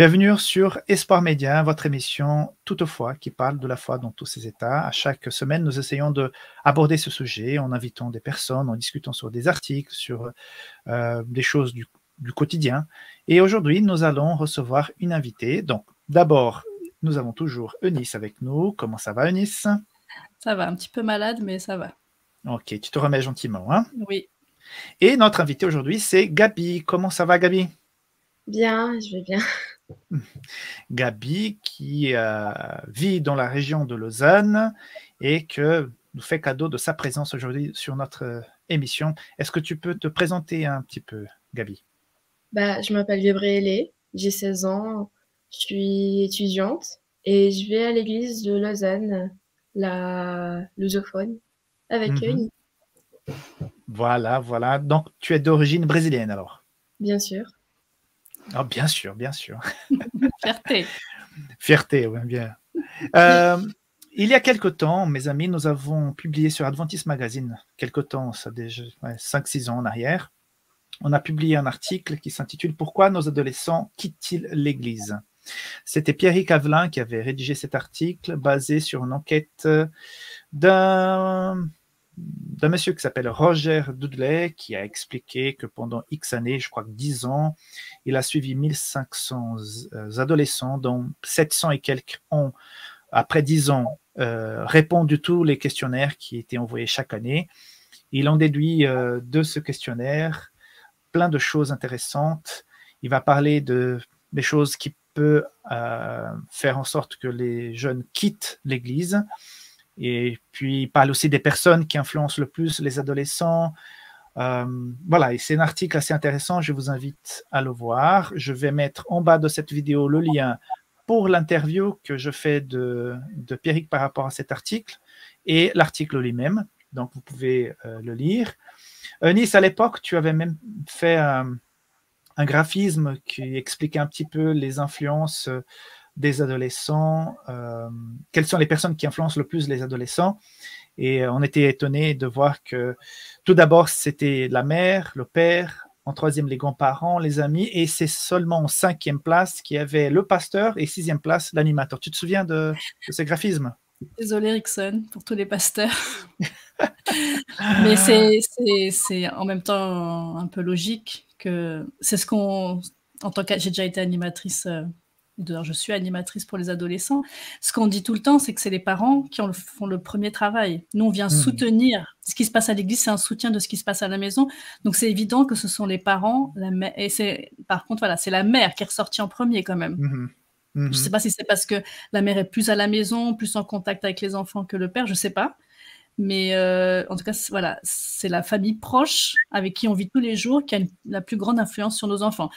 Bienvenue sur Espoir Média, votre émission Toutefois qui parle de la foi dans tous ses états. À chaque semaine, nous essayons d'aborder ce sujet en invitant des personnes, en discutant sur des articles, sur des choses du quotidien. Et aujourd'hui, nous allons recevoir une invitée. Donc, d'abord, nous avons toujours Eunice avec nous. Comment ça va, Eunice? Ça va, un petit peu malade, mais ça va. Ok, tu te remets gentiment, hein? Oui. Et notre invitée aujourd'hui, c'est Gabi. Comment ça va, Gabi? Bien, je vais bien. Gabi qui vit dans la région de Lausanne et que nous fait cadeau de sa présence aujourd'hui sur notre émission. Est-ce que tu peux te présenter un petit peu, Gabi? Je m'appelle Gabrielle, j'ai 16 ans, je suis étudiante et je vais à l'église de Lausanne, la lusophone, avec eux. Voilà, voilà. Donc, tu es d'origine brésilienne alors? Bien sûr. Oh, bien sûr, bien sûr. Fierté. Fierté, oui, bien. Il y a quelque temps, mes amis, nous avons publié sur Adventist Magazine, quelque temps, ça déjà 5-6 ans en arrière, on a publié un article qui s'intitule « Pourquoi nos adolescents quittent-ils l'Église ?» C'était Pierrick Avelin qui avait rédigé cet article basé sur une enquête d'un monsieur qui s'appelle Roger Dudley qui a expliqué que pendant X années, je crois que 10 ans, il a suivi 1500 adolescents dont 700 et quelques ont, après 10 ans, répondu tous les questionnaires qui étaient envoyés chaque année. Il en déduit de ce questionnaire plein de choses intéressantes. Il va parler des choses qui peuvent faire en sorte que les jeunes quittent l'Église. Et puis, il parle aussi des personnes qui influencent le plus les adolescents. Voilà, et c'est un article assez intéressant. Je vous invite à le voir. Je vais mettre en bas de cette vidéo le lien pour l'interview que je fais de Pierrick par rapport à cet article et l'article lui-même. Donc, vous pouvez le lire. Nice, à l'époque, tu avais même fait un graphisme qui expliquait un petit peu les influences des adolescents, quelles sont les personnes qui influencent le plus les adolescents. Et on était étonnés de voir que tout d'abord, c'était la mère, le père, en troisième, les grands-parents, les amis, et c'est seulement en 5e place qu'il y avait le pasteur et 6e place, l'animateur. Tu te souviens de ce graphisme? Désolée, Rickson, pour tous les pasteurs. Mais c'est en même temps un peu logique que c'est ce qu'on, en tant que j'ai déjà été animatrice, d'ailleurs je suis animatrice pour les adolescents, ce qu'on dit tout le temps, c'est que c'est les parents qui font le premier travail. Nous, on vient soutenir ce qui se passe à l'église, c'est un soutien de ce qui se passe à la maison. Donc c'est évident que ce sont les parents, la mère, et par contre, voilà, c'est la mère qui est ressortie en premier quand même. Je ne sais pas si c'est parce que la mère est plus à la maison, plus en contact avec les enfants que le père, je ne sais pas. Mais en tout cas, voilà, c'est la famille proche avec qui on vit tous les jours qui a la plus grande influence sur nos enfants.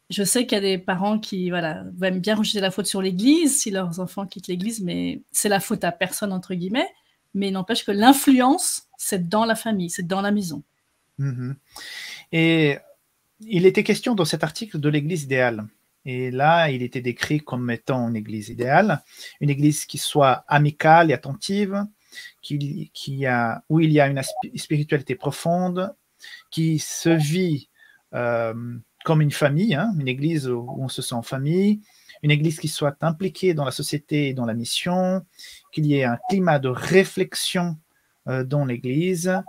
Je sais qu'il y a des parents qui aiment bien rejeter la faute sur l'Église si leurs enfants quittent l'Église, mais c'est la faute à personne, entre guillemets. Mais il n'empêche que l'influence, c'est dans la famille, c'est dans la maison. Et il était question dans cet article de l'Église idéale. Et là, il était décrit comme étant une Église idéale, une Église qui soit amicale et attentive, où il y a une spiritualité profonde, qui se vit comme une famille, hein, une église où on se sent en famille, une église qui soit impliquée dans la société et dans la mission, qu'il y ait un climat de réflexion dans l'église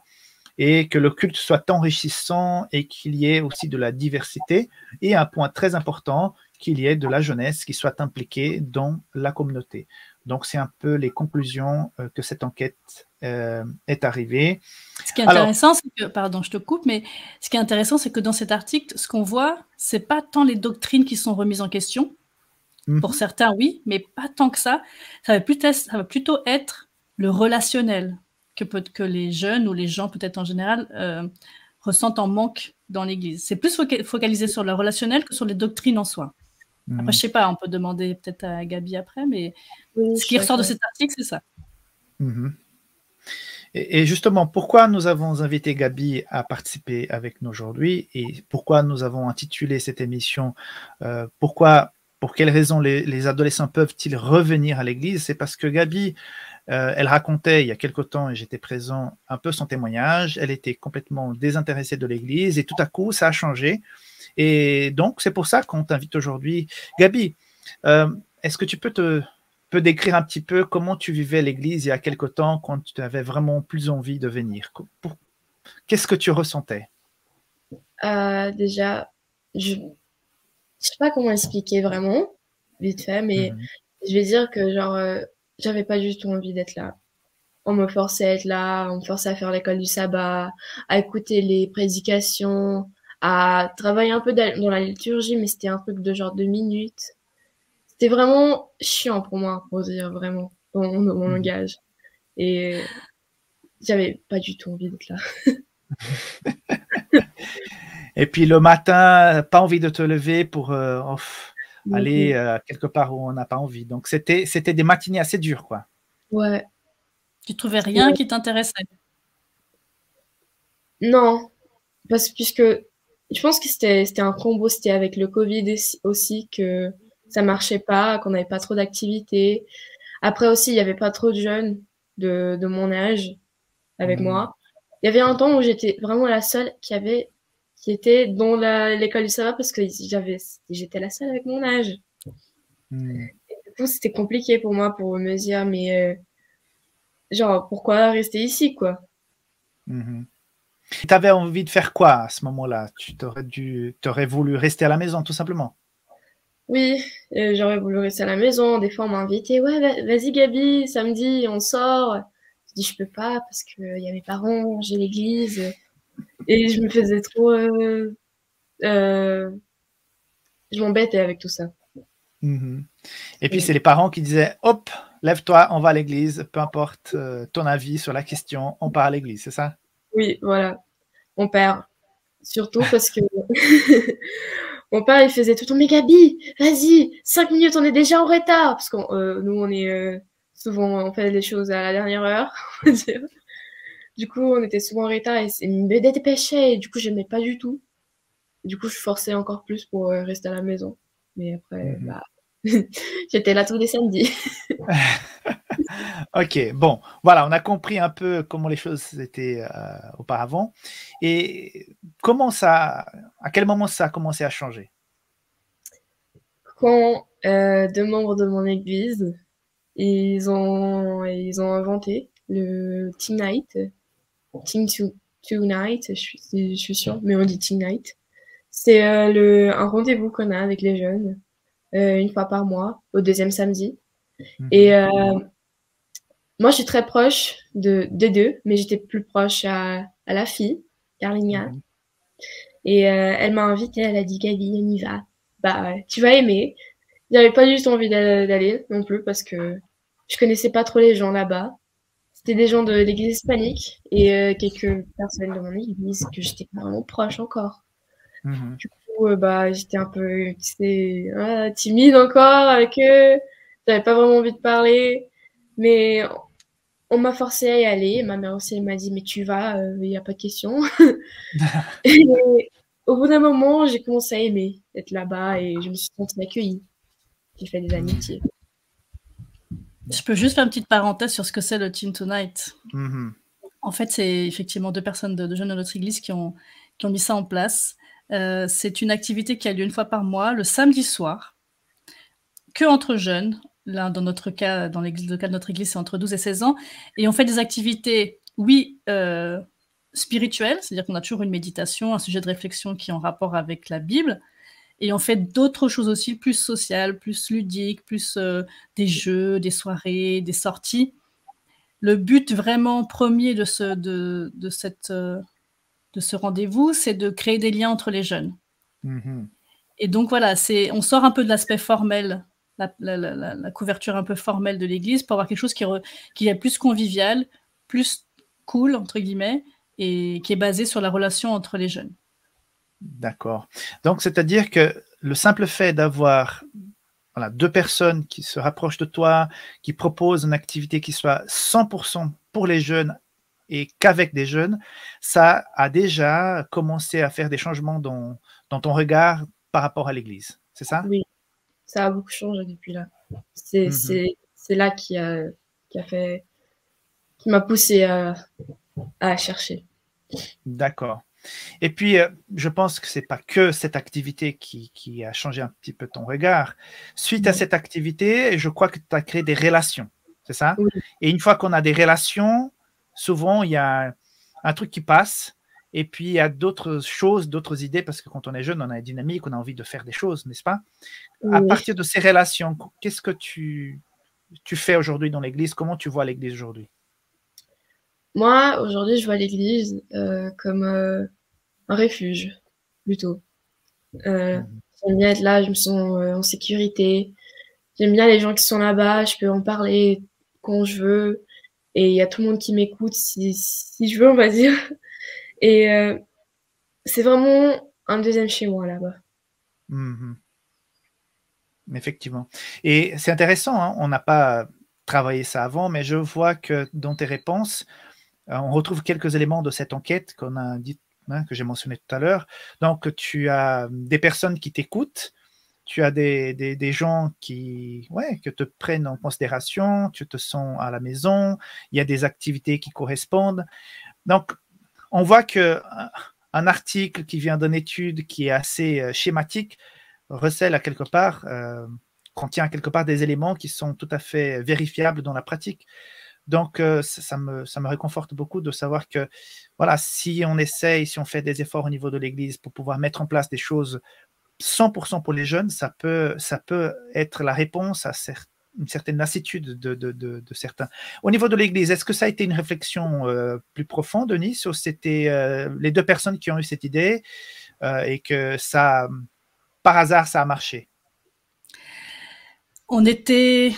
et que le culte soit enrichissant et qu'il y ait aussi de la diversité et un point très important, qu'il y ait de la jeunesse qui soit impliquée dans la communauté. Donc, c'est un peu les conclusions que cette enquête est arrivée. Ce qui est intéressant, c'est que, pardon, je te coupe, mais ce qui est intéressant, c'est que dans cet article, ce qu'on voit, c'est pas tant les doctrines qui sont remises en question. Pour certains, oui, mais pas tant que ça. Ça va plutôt être le relationnel que les jeunes ou les gens, peut-être en général, ressentent en manque dans l'Église. C'est plus focalisé sur le relationnel que sur les doctrines en soi. Après, je sais pas, on peut demander peut-être à Gabi après, mais ce qui ressort de cet article, c'est ça. Et justement, pourquoi nous avons invité Gabi à participer avec nous aujourd'hui et pourquoi nous avons intitulé cette émission pour quelles raisons les adolescents peuvent-ils revenir à l'Église? C'est parce que Gabi, elle racontait il y a quelque temps, et j'étais présent, un peu son témoignage. Elle était complètement désintéressée de l'Église et tout à coup, ça a changé. Et donc, c'est pour ça qu'on t'invite aujourd'hui. Gabi, est-ce que tu peux décrire un petit peu comment tu vivais l'église il y a quelque temps quand tu avais vraiment plus envie de venir? Qu'est-ce que tu ressentais? Déjà, je sais pas comment expliquer vraiment, vite fait, mais Mhm. je vais dire que genre, j'avais pas du tout envie d'être là. On me forçait à être là, on me forçait à faire l'école du sabbat, à écouter les prédications, à travailler un peu dans la liturgie, mais c'était un truc de genre 2 minutes. C'était vraiment chiant pour moi, pour dire vraiment, dans mon Mhm. langage. Et j'avais pas du tout envie d'être là. Et puis le matin, pas envie de te lever pour Non aller plus. quelque part où on n'a pas envie. Donc c'était des matinées assez dures, quoi. Ouais. Tu trouvais rien qui t'intéressait? Non, puisque je pense que c'était un combo, c'était avec le Covid aussi que ça marchait pas, qu'on n'avait pas trop d'activités. Après aussi, il y avait pas trop de jeunes de mon âge avec Mhm. moi. Il y avait un temps où j'étais vraiment la seule qui était dans l'école du sabbat parce que j'étais la seule avec mon âge. Mhm. Du coup, c'était compliqué pour moi pour me dire, mais genre, pourquoi rester ici, quoi? Mhm. Tu avais envie de faire quoi à ce moment-là? T'aurais voulu rester à la maison, tout simplement. Oui, j'aurais voulu rester à la maison. Des fois, on m'a invité. Ouais, vas-y, Gabi, samedi, on sort. Je dis, je peux pas parce que y a mes parents, j'ai l'église. Et je me faisais trop. Euh, je m'embêtais avec tout ça. Mhm. Et puis Et c'est les parents qui disaient, hop, lève-toi, on va à l'église, peu importe ton avis sur la question, on part à l'église, c'est ça? oui, voilà, mon père. Surtout parce que mon père, il faisait tout le temps, mais Gabi, vas-y, 5 minutes, on est déjà en retard. Parce que nous, on est souvent, on fait les choses à la dernière heure, on va dire. Du coup, on était souvent en retard et il me dépêchait. Et du coup, j'aimais pas du tout. Du coup, je forçais encore plus pour rester à la maison. Mais après, Mhm. bah, j'étais là tous les samedis. Ok, bon, voilà, on a compris un peu comment les choses étaient auparavant. Et à quel moment ça a commencé à changer? Quand 2 membres de mon église, ils ont inventé le Team Night, Team Tonight, je suis sûre, mais on dit Team Night. C'est un rendez-vous qu'on a avec les jeunes, une fois par mois, au deuxième samedi. Et Mhm. moi, je suis très proche des deux, mais j'étais plus proche à la fille, Carlina. Mhm. Et elle m'a invitée, elle a dit, Gabi, on y va. Bah, tu vas aimer. J'avais pas du tout envie d'aller non plus parce que je connaissais pas trop les gens là-bas. C'était des gens de l'église hispanique et quelques personnes de mon église que j'étais pas vraiment proche encore. Mhm. Du coup, bah, j'étais un peu, tu sais, timide encore avec eux. J'avais pas vraiment envie de parler. Mais on m'a forcé à y aller. Ma mère aussi, elle m'a dit, mais tu vas, il n'y a pas de question. Et au bout d'un moment, j'ai commencé à aimer être là-bas et je me suis sentie accueillie. J'ai fait des amitiés. Je peux juste faire une petite parenthèse sur ce que c'est le Team Tonight. Mhm. En fait, c'est effectivement 2 personnes de jeunes de notre église qui ont mis ça en place. C'est une activité qui a lieu une fois par mois, le samedi soir, que entre jeunes. Là, dans notre cas, dans le cas de notre église, c'est entre 12 et 16 ans. Et on fait des activités, oui, spirituelles, c'est-à-dire qu'on a toujours une méditation, un sujet de réflexion qui est en rapport avec la Bible. Et on fait d'autres choses aussi, plus sociales, plus ludiques, plus des jeux, des soirées, des sorties. Le but vraiment premier de ce rendez-vous, c'est de créer des liens entre les jeunes. Mhm. Et donc voilà, on sort un peu de l'aspect formel, la couverture un peu formelle de l'église pour avoir quelque chose qui est plus convivial, plus cool, entre guillemets, et qui est basé sur la relation entre les jeunes. D'accord. Donc, c'est-à-dire que le simple fait d'avoir voilà, deux personnes qui se rapprochent de toi, qui proposent une activité qui soit 100% pour les jeunes et qu'avec des jeunes, ça a déjà commencé à faire des changements dans ton regard par rapport à l'Église. C'est ça? Oui, ça a beaucoup changé depuis là. C'est Mhm. c'est c'est là qui m'a poussé à chercher. D'accord. Et puis, je pense que c'est pas que cette activité qui a changé un petit peu ton regard. Suite à cette activité, je crois que tu as créé des relations, c'est ça? Oui. Et une fois qu'on a des relations, souvent, il y a un truc qui passe. Et puis, il y a d'autres choses, d'autres idées, parce que quand on est jeune, on a une dynamique, on a envie de faire des choses, n'est-ce pas? À Oui. partir de ces relations, qu'est-ce que tu fais aujourd'hui dans l'Église? Comment tu vois l'Église aujourd'hui? Moi, aujourd'hui, je vois l'église comme un refuge, plutôt. Mhm. J'aime bien être là, je me sens en sécurité. J'aime bien les gens qui sont là-bas, je peux en parler quand je veux. Et il y a tout le monde qui m'écoute si je veux, on va dire. Et c'est vraiment un deuxième chez moi là-bas. Mhm. Effectivement. Et c'est intéressant, hein, on n'a pas travaillé ça avant, mais je vois que dans tes réponses, on retrouve quelques éléments de cette enquête qu'on a dit, hein, que j'ai mentionné tout à l'heure. Donc, tu as des personnes qui t'écoutent, tu as des gens qui ouais, que te prennent en considération, tu te sens à la maison, il y a des activités qui correspondent. Donc, on voit que un article qui vient d'une étude qui est assez schématique recèle à quelque part, contient à quelque part des éléments qui sont tout à fait vérifiables dans la pratique. Donc, ça me réconforte beaucoup de savoir que, voilà, si on essaye, si on fait des efforts au niveau de l'Église pour pouvoir mettre en place des choses 100% pour les jeunes, ça peut être la réponse à une certaine lassitude de certains. Au niveau de l'Église, est-ce que ça a été une réflexion plus profonde, Denis, ou c'était les deux personnes qui ont eu cette idée et que ça, par hasard, ça a marché? On était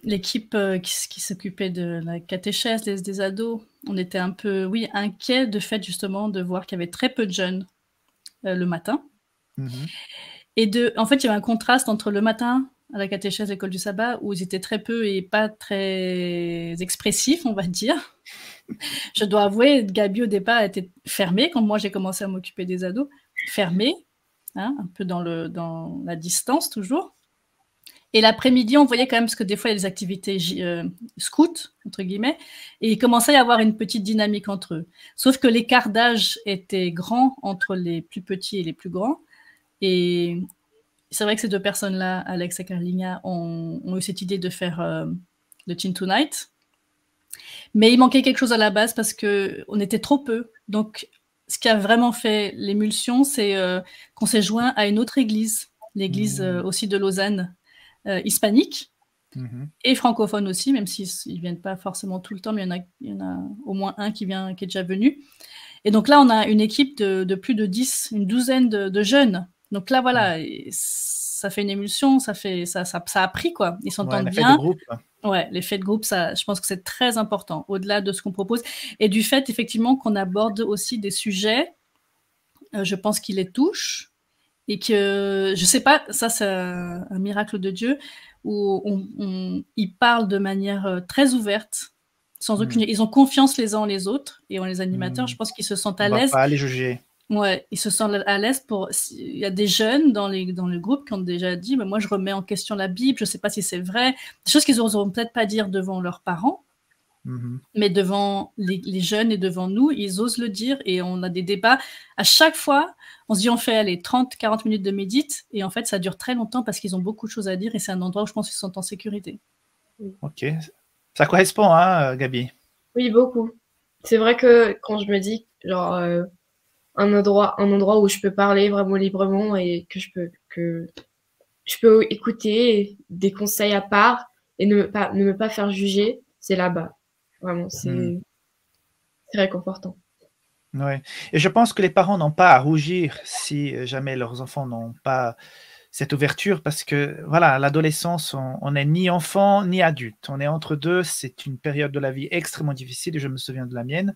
l'équipe qui s'occupait de la catéchèse des ados. On était un peu, oui, inquiets de fait justement de voir qu'il y avait très peu de jeunes le matin. Mhm. Et en fait, il y avait un contraste entre le matin à la catéchèse, l'école du sabbat, où ils étaient très peu et pas très expressifs, on va dire. Je dois avouer, Gabi, au départ, était fermée quand moi j'ai commencé à m'occuper des ados. Fermée, hein, un peu dans la distance toujours. Et l'après-midi, on voyait quand même, parce que des fois, il y a des activités scouts, entre guillemets, et il commençait à y avoir une petite dynamique entre eux. Sauf que l'écart d'âge était grand entre les plus petits et les plus grands. Et c'est vrai que ces deux personnes-là, Alex et Carolina, ont eu cette idée de faire le Teen Tonight. Mais il manquait quelque chose à la base parce qu'on était trop peu. Donc, ce qui a vraiment fait l'émulsion, c'est qu'on s'est joint à une autre église, l'église aussi de Lausanne, hispanique, et francophone aussi, même s'ils ne viennent pas forcément tout le temps, mais il y en a au moins un qui est déjà venu. Et donc là, on a une équipe de plus de 10, une douzaine de jeunes. Donc là, voilà, ça fait une émulsion, ça a pris, quoi. Ils s'entendent Ouais, bien. De groupe. Ouais, l'effet de groupe, ça, je pense que c'est très important, au-delà de ce qu'on propose. Et du fait, effectivement, qu'on aborde aussi des sujets, je pense qu'il les touche. Et que, je sais pas, ça c'est un miracle de Dieu, où ils parlent de manière très ouverte, sans aucune... Ils ont confiance les uns en les autres, et en les animateurs, je pense qu'ils se sentent à On va l'aise. pas les juger. Ouais, ils se sentent à l'aise pour... Il y a des jeunes dans le groupe qui ont déjà dit, moi je remets en question la Bible, je sais pas si c'est vrai, des choses qu'ils n'oseront peut-être pas dire devant leurs parents, mais devant les jeunes et devant nous, ils osent le dire, et on a des débats. À chaque fois, on se dit on fait allez, 30-40 minutes de médite, et en fait ça dure très longtemps parce qu'ils ont beaucoup de choses à dire, et c'est un endroit où je pense qu'ils se sentent en sécurité. Ok, ça correspond, hein, Gabi? Oui, beaucoup. C'est vrai que quand je me dis, genre, un endroit où je peux parler vraiment librement et que je peux écouter des conseils à part et ne me pas faire juger, c'est là-bas. Vraiment, c'est réconfortant. Ouais. Et je pense que les parents n'ont pas à rougir si jamais leurs enfants n'ont pas cette ouverture, parce que voilà, l'adolescence, on n'est ni enfant ni adulte. On est entre deux. C'est une période de la vie extrêmement difficile, et je me souviens de la mienne.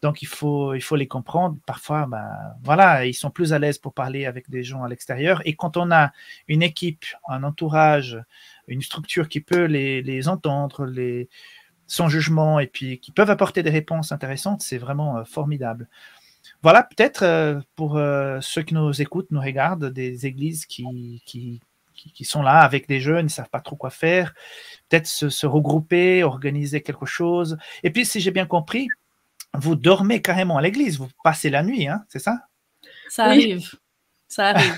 Donc, il faut les comprendre. Parfois, ben, voilà, ils sont plus à l'aise pour parler avec des gens à l'extérieur. Et quand on a une équipe, un entourage, une structure qui peut les entendre, sans jugement, et puis qui peuvent apporter des réponses intéressantes, c'est vraiment formidable. Voilà, peut-être pour ceux qui nous écoutent, nous regardent, des églises qui sont là avec des jeunes, ils ne savent pas trop quoi faire, peut-être se regrouper, organiser quelque chose. Et puis, si j'ai bien compris, vous dormez carrément à l'église, vous passez la nuit, hein, c'est ça? Ça arrive, ça arrive.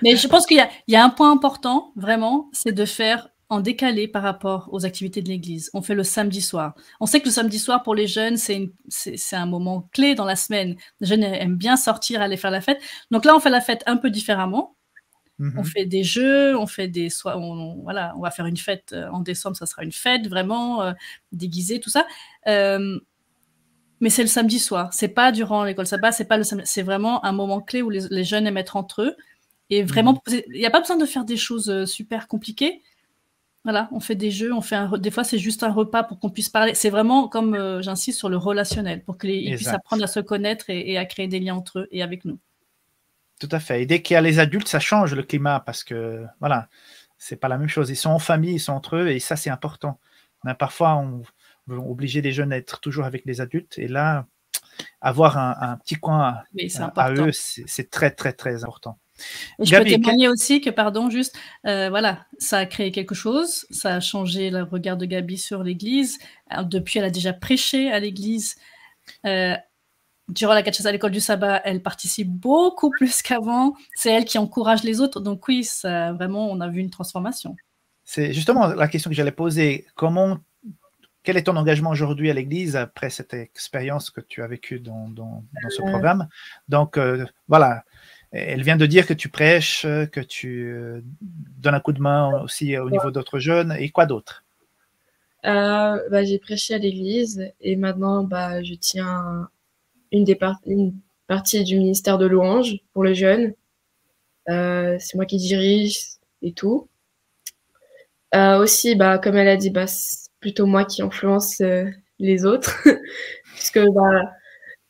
Mais je pense qu'il y a un point important, vraiment, c'est de faire en décalé par rapport aux activités de l'église. On fait le samedi soir. On sait que le samedi soir, pour les jeunes, c'est un moment clé dans la semaine. Les jeunes aiment bien sortir, aller faire la fête. Donc là, on fait la fête un peu différemment. On fait des jeux, on fait des voilà, on va faire une fête en décembre, ça sera une fête vraiment déguisée, tout ça. Mais c'est le samedi soir, c'est pas durant l'école sabbat, c'est pas le samedi, c'est vraiment un moment clé où les jeunes aiment être entre eux. Et vraiment, il n'y a pas besoin de faire des choses super compliquées. Voilà, on fait des jeux, des fois c'est juste un repas pour qu'on puisse parler. C'est vraiment comme j'insiste sur le relationnel, pour qu'ils puissent apprendre à se connaître et à créer des liens entre eux et avec nous. Tout à fait. Et dès qu'il y a les adultes, ça change le climat parce que, voilà, c'est pas la même chose. Ils sont en famille, ils sont entre eux et ça, c'est important. Mais parfois, on veut obliger les jeunes à être toujours avec les adultes et là, avoir un petit coin à eux, c'est très, très, très important. Et je peux témoigner aussi que, pardon, juste, voilà, ça a créé quelque chose, ça a changé le regard de Gabi sur l'Église. Depuis, elle a déjà prêché à l'Église. Durant la catéchèse à l'école du sabbat, elle participe beaucoup plus qu'avant. C'est elle qui encourage les autres. Donc oui, ça, vraiment, on a vu une transformation. C'est justement la question que j'allais poser. Quel est ton engagement aujourd'hui à l'Église après cette expérience que tu as vécue dans ce programme? Donc, voilà, elle vient de dire que tu prêches, que tu donnes un coup de main aussi au niveau d'autres jeunes. Et quoi d'autre? J'ai prêché à l'Église et maintenant, je tiens une partie du ministère de louange pour les jeunes. C'est moi qui dirige et tout. Aussi, comme elle a dit, c'est plutôt moi qui influence les autres, puisque je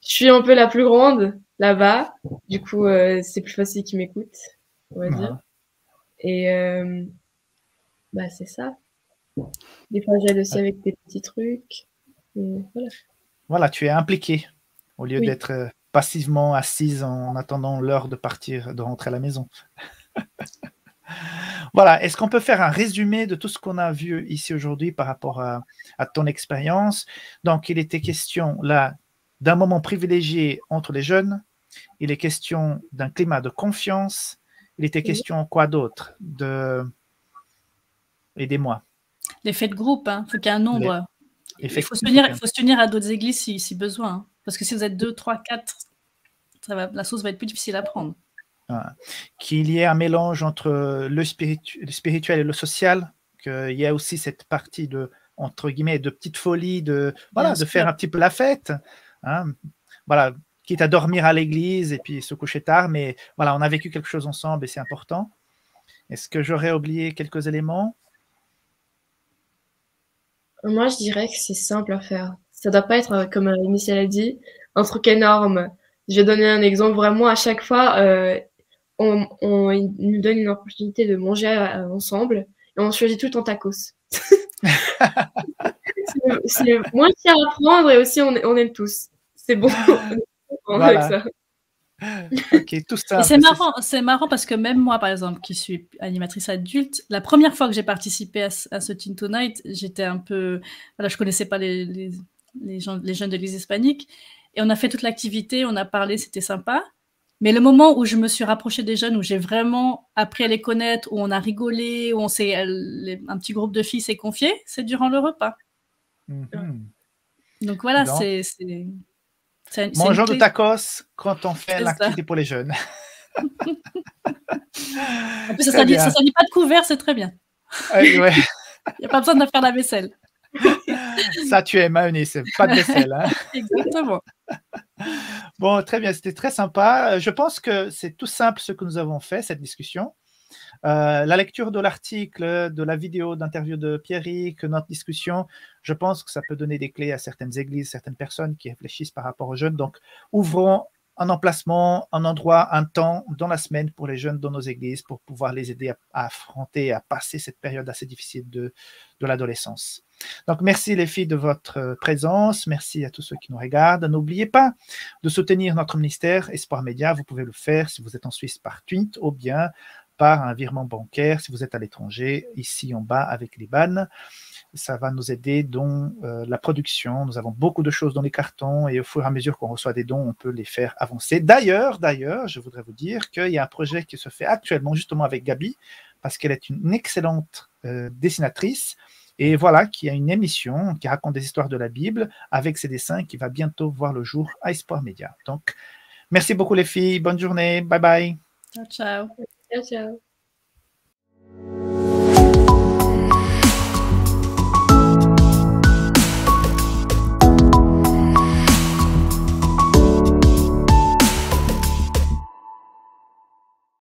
suis un peu la plus grande là-bas. Du coup, c'est plus facile qu'ils m'écoutent, on va dire. Et c'est ça. Des fois, j'aide aussi avec des petits trucs. Et voilà. Voilà, tu es impliquée au lieu d'être passivement assise en attendant l'heure de partir, de rentrer à la maison. Voilà, est-ce qu'on peut faire un résumé de tout ce qu'on a vu ici aujourd'hui par rapport à ton expérience? Donc, il était question là d'un moment privilégié entre les jeunes, il est question d'un climat de confiance, il était question quoi d'autre? Aidez-moi. L'effet de groupe, hein. Il faut qu'il y ait un nombre. Il faut se tenir à d'autres églises si besoin. Hein. Parce que si vous êtes 2, 3, 4, la sauce va être plus difficile à prendre. Qu'il y ait un mélange entre le spirituel et le social, qu'il y ait aussi cette partie de, entre guillemets, de petite folie, de faire un petit peu la fête. Hein. Voilà, quitte à dormir à l'église et puis se coucher tard, mais voilà, on a vécu quelque chose ensemble et c'est important. Est-ce que j'aurais oublié quelques éléments? Moi, je dirais que c'est simple à faire. Ça ne doit pas être, comme Michel a dit, un truc énorme. Je vais donner un exemple. Vraiment, à chaque fois, on nous donne une opportunité de manger ensemble et on choisit tout en tacos. c'est moins cher à prendre et aussi on aime tous. C'est bon. Voilà. Avec ça. Okay, tout ça. C'est marrant parce que même moi, par exemple, qui suis animatrice adulte, la première fois que j'ai participé à ce Teen Tonight, j'étais un peu, voilà, je connaissais pas les jeunes de l'Église hispanique, et on a fait toute l'activité, on a parlé, c'était sympa. Mais le moment où je me suis rapprochée des jeunes, où j'ai vraiment appris à les connaître, où on a rigolé, où un petit groupe de filles s'est confié, c'est durant le repas. Donc voilà, c'est mangeons de tacos quand on fait l'activité pour les jeunes. En plus, ça ne dit pas de couvert, c'est très bien. Ouais. Il n'y a pas besoin de faire la vaisselle. Ça, tu es Maoni, c'est pas de vaisselle. Hein. Exactement. Bon, très bien, c'était très sympa. Je pense que c'est tout simple ce que nous avons fait, cette discussion. La lecture de l'article, de la vidéo d'interview de Pierrick, notre discussion, je pense que ça peut donner des clés à certaines églises, certaines personnes qui réfléchissent par rapport aux jeunes. Donc, ouvrons un emplacement, un endroit, un temps dans la semaine pour les jeunes dans nos églises pour pouvoir les aider à affronter, à passer cette période assez difficile de l'adolescence. Donc, merci les filles de votre présence. Merci à tous ceux qui nous regardent. N'oubliez pas de soutenir notre ministère Espoir Média. Vous pouvez le faire si vous êtes en Suisse par tweet ou bien par un virement bancaire si vous êtes à l'étranger, ici en bas avec l'IBAN. Ça va nous aider dans la production. Nous avons beaucoup de choses dans les cartons et au fur et à mesure qu'on reçoit des dons, on peut les faire avancer. D'ailleurs, je voudrais vous dire qu'il y a un projet qui se fait actuellement justement avec Gabi, parce qu'elle est une excellente dessinatrice. Et voilà, qui a une émission qui raconte des histoires de la Bible avec ses dessins qui va bientôt voir le jour à Espoir Média. Donc, merci beaucoup les filles. Bonne journée. Bye bye. Ciao, ciao. Ciao, ciao.